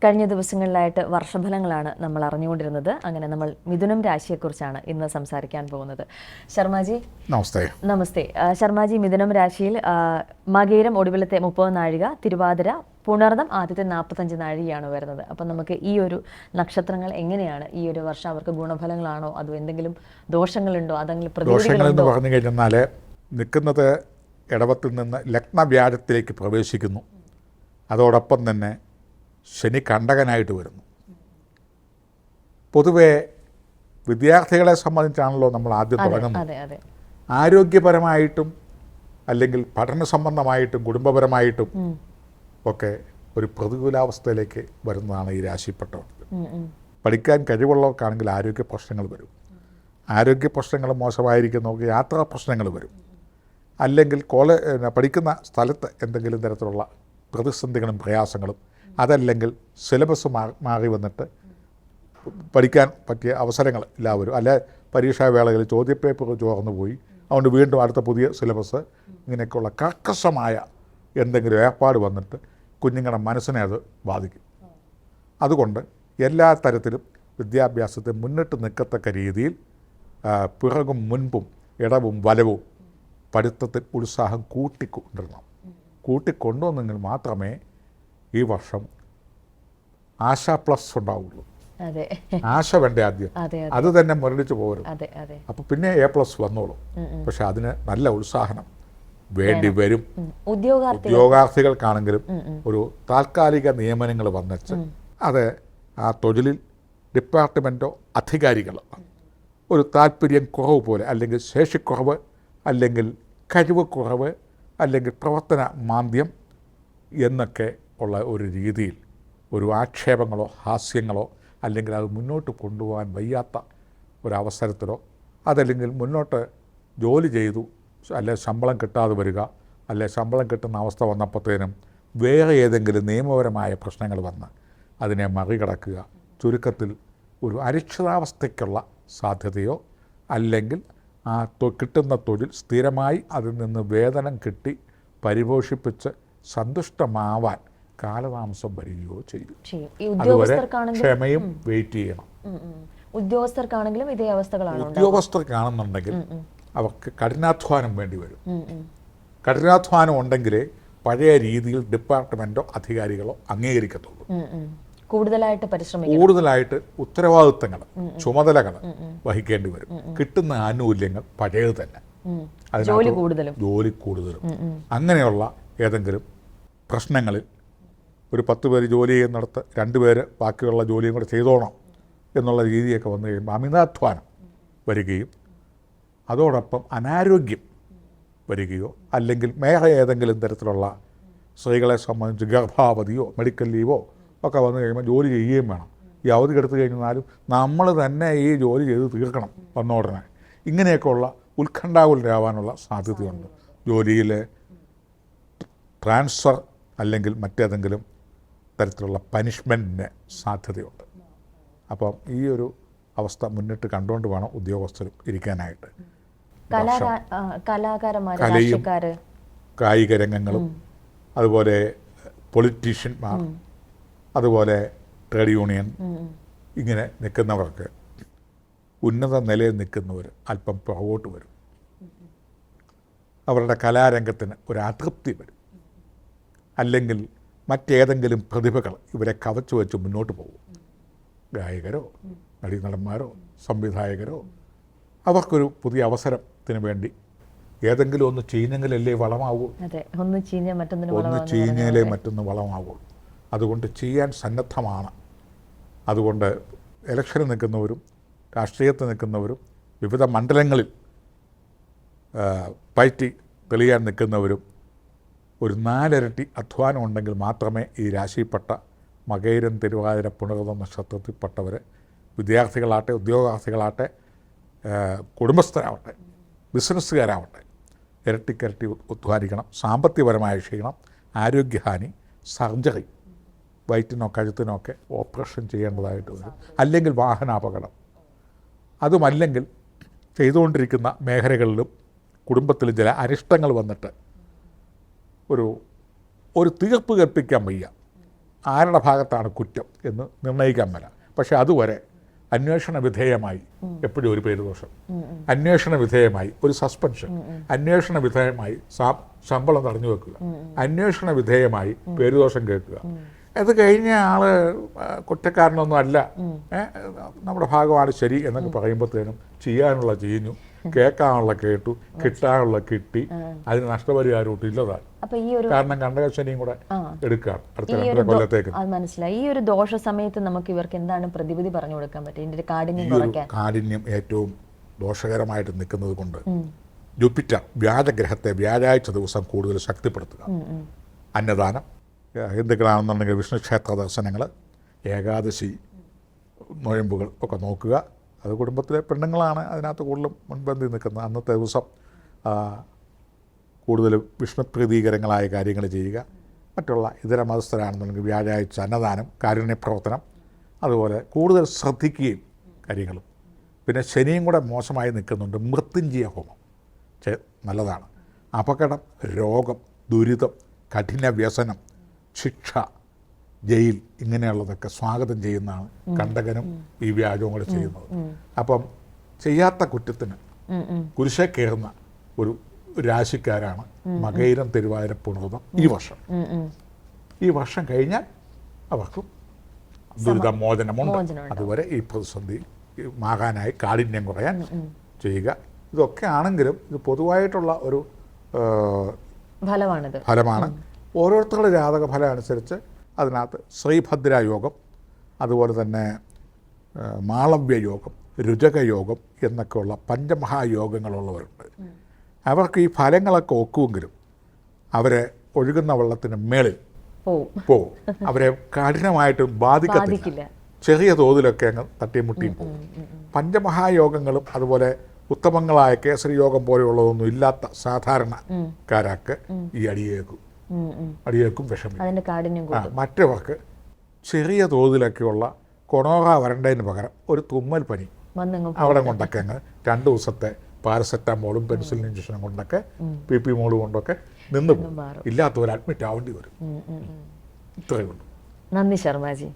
കഴിഞ്ഞ ദിവസങ്ങളിലായിട്ട് വർഷഫലങ്ങളാണ് നമ്മൾ അറിഞ്ഞുകൊണ്ടിരുന്നത്. അങ്ങനെ നമ്മൾ മിഥുനം രാശിയെക്കുറിച്ചാണ് ഇന്ന് സംസാരിക്കാൻ പോകുന്നത്. ശർമാജി നമസ്തേ. നമസ്തേ. ശർമാജി, മിഥുനം രാശിയിൽ മകയിരം ഒടുവിലത്തെ 30 നാഴിക, തിരുവാതിര പുണർദം ആദ്യത്തെ 45 നാഴികയാണ് വരുന്നത്. അപ്പം നമുക്ക് ഈ ഒരു നക്ഷത്രങ്ങൾ എങ്ങനെയാണ് ഈ ഒരു വർഷം അവർക്ക് ഗുണഫലങ്ങളാണോ അതോ എന്തെങ്കിലും ദോഷങ്ങളുണ്ടോ, അതെങ്കിലും ദോഷങ്ങളെന്ന് പറഞ്ഞു കഴിഞ്ഞാൽ നിൽക്കുന്നത് ഇടവത്തിൽ നിന്ന് ലഗ്നവ്യാഴത്തിലേക്ക് പ്രവേശിക്കുന്നു. അതോടൊപ്പം തന്നെ ശനി കണ്ടകനായിട്ട് വരുന്നു. പൊതുവെ വിദ്യാർത്ഥികളെ സംബന്ധിച്ചാണല്ലോ നമ്മൾ ആദ്യം തുടങ്ങുന്നത്. ആരോഗ്യപരമായിട്ടും അല്ലെങ്കിൽ പഠന സംബന്ധമായിട്ടും കുടുംബപരമായിട്ടും ഒക്കെ ഒരു പ്രതികൂലാവസ്ഥയിലേക്ക് വരുന്നതാണ് ഈ രാശിപ്പെട്ടവർക്ക്. പഠിക്കാൻ കഴിവുള്ളവർക്കാണെങ്കിൽ ആരോഗ്യ പ്രശ്നങ്ങൾ വരും. ആരോഗ്യ പ്രശ്നങ്ങൾ മോശമായിരിക്കുന്നവർക്ക് യാത്രാ പ്രശ്നങ്ങൾ വരും. അല്ലെങ്കിൽ പഠിക്കുന്ന സ്ഥലത്ത് എന്തെങ്കിലും തരത്തിലുള്ള പ്രതിസന്ധികളും പ്രയാസങ്ങളും, അതല്ലെങ്കിൽ സിലബസ് മാറി വന്നിട്ട് പഠിക്കാൻ പറ്റിയ അവസരങ്ങൾ എല്ലാവരും, അല്ലെ പരീക്ഷാവേളകളിൽ ചോദ്യപേപ്പർ ചോർന്നു പോയി, അതുകൊണ്ട് വീണ്ടും അടുത്ത പുതിയ സിലബസ്, ഇങ്ങനെയൊക്കെയുള്ള കർക്കശമായ എന്തെങ്കിലും ഏർപ്പാട് വന്നിട്ട് കുഞ്ഞുങ്ങളുടെ മനസ്സിനെ അത് ബാധിക്കും. അതുകൊണ്ട് എല്ലാ തരത്തിലും വിദ്യാഭ്യാസത്തെ മുന്നിട്ട് നിൽക്കത്തക്ക രീതിയിൽ പിറകും മുൻപും ഇടവും വലവും പഠിത്തത്തിൽ ഉത്സാഹം കൂട്ടിക്കൊണ്ടുവന്നെങ്കിൽ മാത്രമേ ഈ വർഷം ആശ പ്ലസ് ഉണ്ടാവുള്ളൂ. ആശ വേണ്ട ആദ്യം, അത് തന്നെ മുരടിച്ചു പോരും. അപ്പോൾ പിന്നെ A+ വന്നോളും. പക്ഷെ അതിന് നല്ല ഉത്സാഹനം വേണ്ടി വരും. ഉദ്യോഗാർത്ഥികൾക്കാണെങ്കിലും ഒരു താൽക്കാലിക നിയമനങ്ങൾ വന്നിട്ട് അത് ആ തൊഴിലിൽ ഡിപ്പാർട്ട്മെൻറ്റോ അധികാരികളോ ഒരു താല്പര്യം കുറവ് പോലെ, അല്ലെങ്കിൽ ശേഷിക്കുറവ്, അല്ലെങ്കിൽ കഴിവ് കുറവ്, അല്ലെങ്കിൽ പ്രവർത്തന മാന്ദ്യം എന്നൊക്കെ ഉള്ള ഒരു രീതിയിൽ ഒരു ആക്ഷേപങ്ങളോ ഹാസ്യങ്ങളോ, അല്ലെങ്കിൽ അത് മുന്നോട്ട് കൊണ്ടുപോകാൻ വയ്യാത്ത ഒരവസരത്തിലോ, അതല്ലെങ്കിൽ മുന്നോട്ട് ജോലി ചെയ്തു അല്ലെ ശമ്പളം കിട്ടാതെ വരിക, അല്ലെ ശമ്പളം കിട്ടുന്ന അവസ്ഥ വന്നപ്പോഴത്തേനും വേറെ ഏതെങ്കിലും നിയമപരമായ പ്രശ്നങ്ങൾ വന്ന് അതിനെ മറികടക്കുക, ചുരുക്കത്തിൽ ഒരു അരക്ഷിതാവസ്ഥയ്ക്കുള്ള സാധ്യതയോ, അല്ലെങ്കിൽ ആ കിട്ടുന്ന തൊഴിൽ സ്ഥിരമായി അതിൽ നിന്ന് വേതനം കിട്ടി പരിപോഷിപ്പിച്ച് സന്തുഷ്ടമാവാൻ കാലതാമസം വരികയോ ചെയ്യും. അതുവരെ ക്ഷമയും വെയിറ്റ് ചെയ്യണം. ഉദ്യോഗസ്ഥർക്കാണെങ്കിലും ഇതേ അവസ്ഥകളാണ്. ഉദ്യോഗസ്ഥർക്കാണെന്നുണ്ടെങ്കിൽ അവർക്ക് കഠിനാധ്വാനം വേണ്ടി വരും. കഠിനാധ്വാനം ഉണ്ടെങ്കിലേ പഴയ രീതിയിൽ ഡിപ്പാർട്ട്മെൻറ്റോ അധികാരികളോ അംഗീകരിക്കത്തുള്ളൂ. കൂടുതലായിട്ട് ഉത്തരവാദിത്തങ്ങൾ, ചുമതലകൾ വഹിക്കേണ്ടി വരും. കിട്ടുന്ന ആനുകൂല്യങ്ങൾ പഴയത് തന്നെ, ജോലി കൂടുതലും. അങ്ങനെയുള്ള ഏതെങ്കിലും പ്രശ്നങ്ങളിൽ ഒരു 10 പേര് ജോലി ചെയ്യുന്നിടത്ത് 2 പേര് ബാക്കിയുള്ള ജോലിയും കൂടെ ചെയ്തോണം എന്നുള്ള രീതിയൊക്കെ വന്നു കഴിയുമ്പോൾ അമിതാധ്വാനം വരികയും അതോടൊപ്പം അനാരോഗ്യം വരികയോ, അല്ലെങ്കിൽ വേറെ ഏതെങ്കിലും തരത്തിലുള്ള സ്ത്രീകളെ സംബന്ധിച്ച് ഗർഭാവധിയോ മെഡിക്കൽ ലീവോ ഒക്കെ വന്നു കഴിയുമ്പോൾ ജോലി ചെയ്യുകയും വേണം. ഈ അവധി എടുത്തു കഴിഞ്ഞാലും നമ്മൾ തന്നെ ഈ ജോലി ചെയ്ത് തീർക്കണം വന്ന ഉടനെ. ഇങ്ങനെയൊക്കെയുള്ള ഉത്കണ്ഠാകുലരാവാനുള്ള സാധ്യതയുണ്ട്. ജോലിയിലെ ട്രാൻസ്ഫർ അല്ലെങ്കിൽ മറ്റേതെങ്കിലും തരത്തിലുള്ള പനിഷ്മെൻറ്റിന് സാധ്യതയുണ്ട്. അപ്പം ഈ ഒരു അവസ്ഥ മുന്നിട്ട് കണ്ടുകൊണ്ട് വേണം ഉദ്യോഗസ്ഥരും ഇരിക്കാനായിട്ട്. കലയും കായിക രംഗങ്ങളും, അതുപോലെ പൊളിറ്റീഷ്യന്മാർ, അതുപോലെ ട്രേഡ് യൂണിയൻ, ഇങ്ങനെ നിൽക്കുന്നവർക്ക്, ഉന്നത നിലയിൽ നിൽക്കുന്നവർ അല്പം പുറകോട്ട് വരും. അവരുടെ കലാരംഗത്തിന് ഒരു അതൃപ്തി വരും. അല്ലെങ്കിൽ മറ്റേതെങ്കിലും പ്രതിഭകൾ ഇവരെ കവച്ചു വെച്ച് മുന്നോട്ട് പോകും. ഗായകരോ നടീനടന്മാരോ സംവിധായകരോ അവർക്കൊരു പുതിയ അവസരത്തിന് വേണ്ടി ഏതെങ്കിലും ഒന്ന് ചീഞ്ഞെങ്കിലല്ലേ വളമാവൂ. ഒന്ന് ചീഞ്ഞാലേ മറ്റൊന്ന് വളമാവൂ. അതുകൊണ്ട് ചെയ്യാൻ സന്നദ്ധമാണ്. അതുകൊണ്ട് ഇലക്ഷന് നിൽക്കുന്നവരും രാഷ്ട്രീയത്തിൽ നിൽക്കുന്നവരും വിവിധ മണ്ഡലങ്ങളിൽ പയറ്റി തെളിയാൻ നിൽക്കുന്നവരും ഒരു 4 ഇരട്ടി അധ്വാനം ഉണ്ടെങ്കിൽ മാത്രമേ ഈ രാശിപ്പെട്ട മകയിരം, തിരുവാതിര, പുണർദം നക്ഷത്രത്തിൽപ്പെട്ടവർ, വിദ്യാർത്ഥികളാട്ടെ, ഉദ്യോഗാർത്ഥികളാട്ടെ, കുടുംബസ്ഥരാവട്ടെ, ബിസിനസ്സുകാരാവട്ടെ, ഇരട്ടിക്കിരട്ടി അധ്വാനിക്കണം. സാമ്പത്തികപരമായ ക്ഷീണം, ആരോഗ്യഹാനി, സർജറി, വയറ്റിനോ കഴുത്തിനോ ഒക്കെ ഓപ്പറേഷൻ ചെയ്യേണ്ടതായിട്ട് വരും. അല്ലെങ്കിൽ വാഹനാപകടം. അതുമല്ലെങ്കിൽ ചെയ്തുകൊണ്ടിരിക്കുന്ന മേഖലകളിലും കുടുംബത്തിലും ചില അരിഷ്ടങ്ങൾ വന്നിട്ട് ഒരു തീർപ്പ് കൽപ്പിക്കാൻ വയ്യ. ആരുടെ ഭാഗത്താണ് കുറ്റം എന്ന് നിർണ്ണയിക്കാൻ മേല. പക്ഷേ അതുവരെ അന്വേഷണ വിധേയമായി എപ്പോഴും ഒരു പേരുദോഷം, അന്വേഷണ വിധേയമായി ഒരു സസ്പെൻഷൻ, അന്വേഷണ വിധേയമായി ശമ്പളം തടഞ്ഞു വെക്കുക, അന്വേഷണ വിധേയമായി പേരുദോഷം കേൾക്കുക. അത് കഴിഞ്ഞ ആള് കുറ്റക്കാരനൊന്നും അല്ല, നമ്മുടെ ഭാഗമാണ് ശരി എന്നൊക്കെ പറയുമ്പോഴത്തേനും ചെയ്യാനുള്ള ചെയ്യുന്നു, കേൾക്കാനുള്ള കേട്ടു, കിട്ടാനുള്ള കിട്ടി, അതിന് നഷ്ടപരിഹാരം ഇല്ലതാണ്. കാരണം കണ്ടകശനിയും കൂടെ എടുക്കുകയാണ് അടുത്ത 2 കൊല്ലത്തേക്ക്. അത് മനസ്സിലായി. ഈ ഒരു ദോഷ സമയത്ത് നമുക്ക് ഇവർക്ക് എന്താണ് പ്രതിവിധി പറഞ്ഞു കൊടുക്കാൻ പറ്റും? ഇതിന്റെ കാഠിന്യം കുറയ്ക്കാൻ. കാഠിന്യം ഏറ്റവും ദോഷകരമായിട്ട് നിൽക്കുന്നത് കൊണ്ട് ജൂപ്പിറ്റർ വ്യാഴഗ്രഹത്തെ വ്യാഴാഴ്ച ദിവസം കൂടുതൽ ശക്തിപ്പെടുത്തുക. അന്നദാനം, ഹിന്ദുക്കളാണെന്നുണ്ടെങ്കിൽ വിഷ്ണു ക്ഷേത്ര ദർശനങ്ങൾ, ഏകാദശി നോയമ്പുകൾ ഒക്കെ നോക്കുക. അത് കുടുംബത്തിലെ പെണ്ണുങ്ങളാണ് അതിനകത്ത് കൂടുതലും മുൻപന്തി നിൽക്കുന്നത്. അന്നത്തെ ദിവസം കൂടുതൽ വിഷ്ണുപ്രീതികരങ്ങളായ കാര്യങ്ങൾ ചെയ്യുക. മറ്റുള്ള ഇതര മതസ്ഥരാണെന്നുണ്ടെങ്കിൽ വ്യാഴാഴ്ച അന്നദാനം, കാരുണ്യപ്രവർത്തനം, അതുപോലെ കൂടുതൽ ശ്രദ്ധിക്കുകയും കാര്യങ്ങളും. പിന്നെ ശനിയും കൂടെ മോശമായി നിൽക്കുന്നുണ്ട്. മൃത്യുഞ്ജയ ഹോമം നല്ലതാണ്. അപകടം, രോഗം, ദുരിതം, കഠിന വ്യസനം, ശിക്ഷ, ജയിൽ ഇങ്ങനെയുള്ളതൊക്കെ സ്വാഗതം ചെയ്യുന്നതാണ് കണ്ടകനും ഈ വ്യാഴവും കൂടെ ചെയ്യുന്നത്. അപ്പം ചെയ്യാത്ത കുറ്റത്തിന് കുരിശേ കയറുന്ന ഒരു രാശിക്കാരാണ് മകയിരം, തിരുവാതിര, പുണർതം ഈ വർഷം. ഈ വർഷം കഴിഞ്ഞാൽ അവർക്കും ദുരിതമോചനമുണ്ട്. അതുവരെ ഈ പ്രതിസന്ധി മാകാനായി കാഠിന്യം കുറയാൻ ചെയ്യുക. ഇതൊക്കെ ആണെങ്കിലും ഇത് പൊതുവായിട്ടുള്ള ഒരു ഫലമാണ്. ഓരോരുത്തരുടെ ജാതക ഫലം അനുസരിച്ച് അതിനകത്ത് ശ്രീഭദ്ര യോഗം, അതുപോലെ തന്നെ മാളവ്യ യോഗം, രുചക യോഗം എന്നൊക്കെയുള്ള പഞ്ചമഹായോഗങ്ങളുള്ളവരുണ്ട്. അവർക്ക് ഈ ഫലങ്ങളൊക്കെ ഒക്കുമെങ്കിലും അവരെ ഒഴുകുന്ന വെള്ളത്തിന് മേളിൽ പോവും. അവരെ കഠിനമായിട്ട് ബാധിക്കത്തില്ല. ചെറിയ തോതിലൊക്കെ അങ്ങ് തട്ടിയും മുട്ടിയും പോകും. പഞ്ചമഹായോഗങ്ങളും അതുപോലെ ഉത്തമങ്ങളായ കേസരി യോഗം പോലെയുള്ളതൊന്നും ഇല്ലാത്ത സാധാരണക്കാരാക്ക് ഈ അടിയേക്കും വിഷമിക്കും. മറ്റവർക്ക് ചെറിയ തോതിലൊക്കെയുള്ള കൊണോറ വരണ്ടതിന് പകരം ഒരു തുമ്മൽ പനി അവിടെ കൊണ്ടൊക്കെ അങ്ങ് 2 ദിവസത്തെ പാരസെറ്റാമോളും പെൻസിലിൻ ഇഞ്ചക്ഷനും കൊണ്ടൊക്കെ PP മോളും കൊണ്ടൊക്കെ നിന്ന് പോകും. ഇല്ലാത്തവർ അഡ്മിറ്റ് ആവേണ്ടി വരും. ഇത്രയേ ഉള്ളൂ. നന്ദി ശർമാജി.